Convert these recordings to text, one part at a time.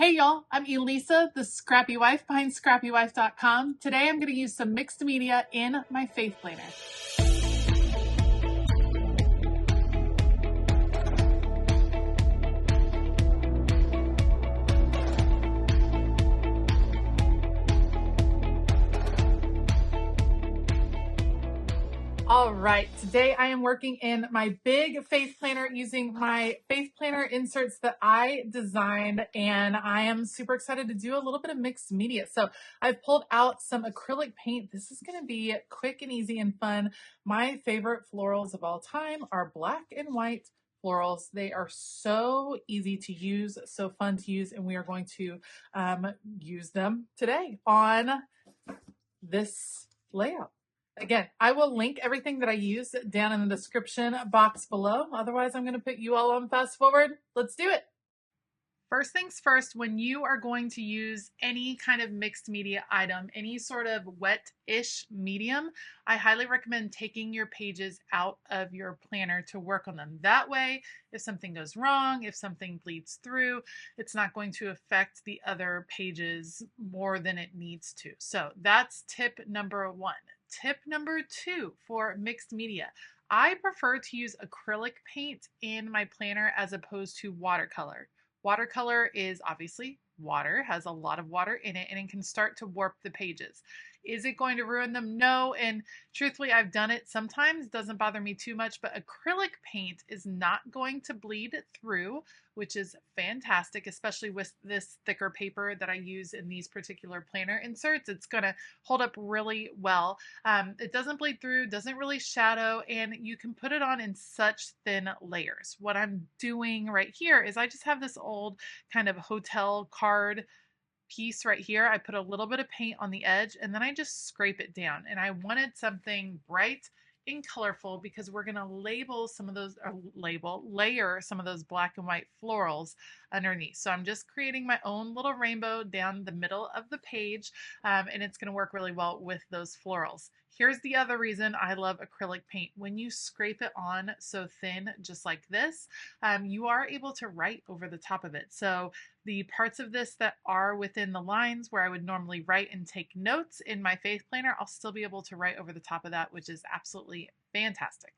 Hey y'all, I'm Elisa, the Scrappy Wife behind ScrappyWife.com. Today I'm going to use some mixed media in my faith planner. All right, today I am working in my big faith planner using my faith planner inserts that I designed, and I am super excited to do a little bit of mixed media. So I've pulled out some acrylic paint. This is going to be quick and easy and fun. My favorite florals of all time are black and white florals. They are so easy to use, so fun to use, and we are going to use them today on this layout. Again, I will link everything that I use down in the description box below. Otherwise, I'm going to put you all on fast forward. Let's do it. First things first, when you are going to use any kind of mixed media item, any sort of wet-ish medium, I highly recommend taking your pages out of your planner to work on them. That way, if something goes wrong, if something bleeds through, it's not going to affect the other pages more than it needs to. So that's tip number one. Tip number two for mixed media. I prefer to use acrylic paint in my planner as opposed to watercolor. Watercolor is obviously water, has a lot of water in it, and it can start to warp the pages. Is it going to ruin them? No. And truthfully, I've done it sometimes. It doesn't bother me too much, but acrylic paint is not going to bleed through, which is fantastic, especially with this thicker paper that I use in these particular planner inserts. It's going to hold up really well. It doesn't bleed through, doesn't really shadow, and you can put it on in such thin layers. What I'm doing right here is I just have this old kind of hotel card piece right here. I put a little bit of paint on the edge and then I just scrape it down. And I wanted something bright and colorful because we're going to label some of those, or layer some of those black and white florals underneath. So I'm just creating my own little rainbow down the middle of the page, and it's going to work really well with those florals. Here's the other reason I love acrylic paint. When you scrape it on so thin, just like this, you are able to write over the top of it. So the parts of this that are within the lines where I would normally write and take notes in my faith planner, I'll still be able to write over the top of that, which is absolutely fantastic.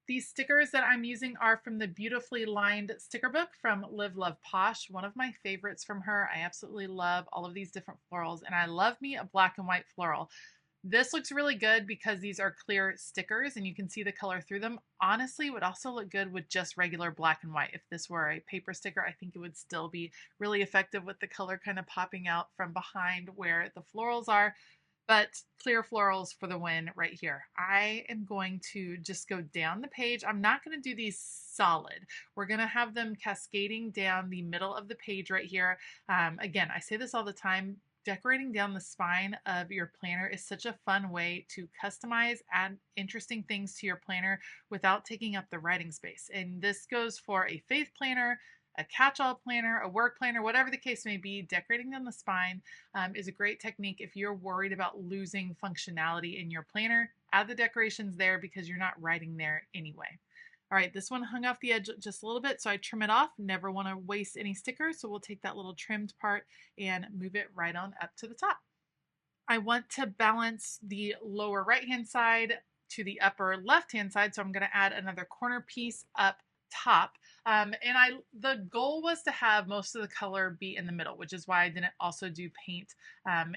These stickers that I'm using are from the Beautifully Lined sticker book from Live Love Posh, one of my favorites from her. I absolutely love all of these different florals, and I love me a black and white floral. This looks really good because these are clear stickers and you can see the color through them. Honestly, it would also look good with just regular black and white. If this were a paper sticker, I think it would still be really effective with the color kind of popping out from behind where the florals are. But clear florals for the win right here. I am going to just go down the page. I'm not going to do these solid. We're going to have them cascading down the middle of the page right here. Again, I say this all the time. Decorating down the spine of your planner is such a fun way to customize, add interesting things to your planner without taking up the writing space. And this goes for a faith planner, a catch-all planner, a work planner, whatever the case may be. Decorating down the spine is a great technique if you're worried about losing functionality in your planner. Add the decorations there because you're not writing there anyway. All right, this one hung off the edge just a little bit, so I trim it off. Never want to waste any stickers, so we'll take that little trimmed part and move it right on up to the top. I want to balance the lower right-hand side to the upper left-hand side, so I'm going to add another corner piece up top. The goal was to have most of the color be in the middle, which is why I didn't also do paint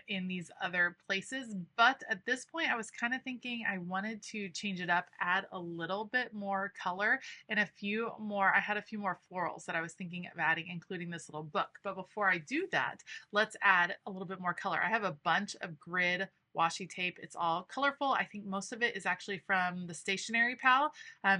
in these other places. But at this point, I was kind of thinking I wanted to change it up, add a little bit more color and a few more. I had a few more florals that I was thinking of adding, including this little book. But before I do that, let's add a little bit more color. I have a bunch of grid washi tape. It's all colorful. I think most of it is actually from the Stationery Pal.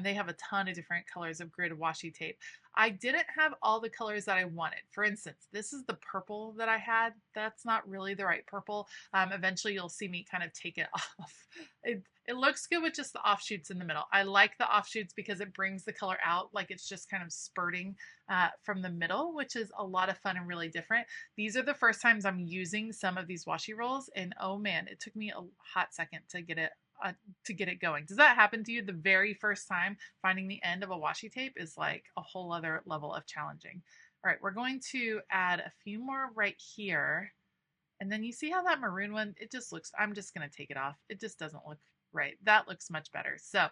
They have a ton of different colors of grid washi tape. I didn't have all the colors that I wanted. For instance, this is the purple that I had. That's not really the right purple. Eventually you'll see me kind of take it off. It looks good with just the offshoots in the middle. I like the offshoots because it brings the color out like it's just kind of spurting from the middle, which is a lot of fun and really different. These are the first times I'm using some of these washi rolls, and oh man, it took me a hot second to get it going. Does that happen to you? The very first time finding the end of a washi tape is like a whole other level of challenging. All right, we're going to add a few more right here. And then you see how that maroon one, it just looks, I'm just going to take it off. It just doesn't look right. That looks much better. So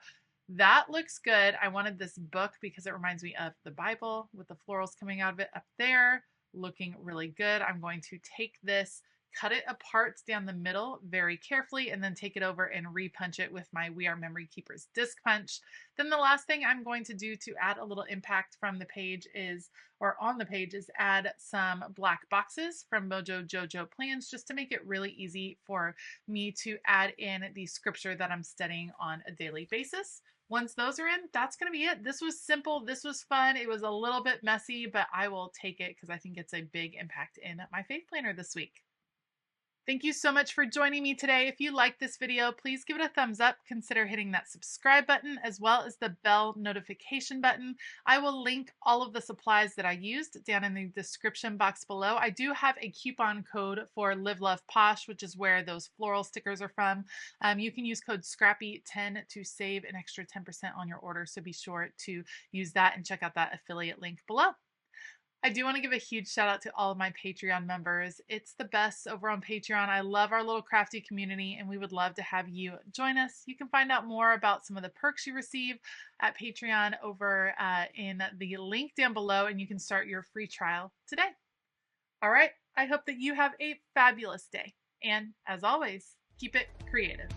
that looks good. I wanted this book because it reminds me of the Bible with the florals coming out of it up there, looking really good. I'm going to take this, cut it apart down the middle very carefully, and then take it over and repunch it with my We Are Memory Keepers disc punch. Then the last thing I'm going to do to add a little impact from the page is, or on the page, is add some black boxes from Mojo Jojo Plans, just to make it really easy for me to add in the scripture that I'm studying on a daily basis. Once those are in, that's going to be it. This was simple. This was fun. It was a little bit messy, but I will take it because I think it's a big impact in my faith planner this week. Thank you so much for joining me today. If you liked this video, please give it a thumbs up. Consider hitting that subscribe button as well as the bell notification button. I will link all of the supplies that I used down in the description box below. I do have a coupon code for Live Love Posh, which is where those floral stickers are from. You can use code SCRAPPY10 to save an extra 10% on your order, so be sure to use that and check out that affiliate link below. I do want to give a huge shout out to all of my Patreon members. It's the best over on Patreon. I love our little crafty community and we would love to have you join us. You can find out more about some of the perks you receive at Patreon over in the link down below, and you can start your free trial today. All right, I hope that you have a fabulous day. And as always, keep it creative.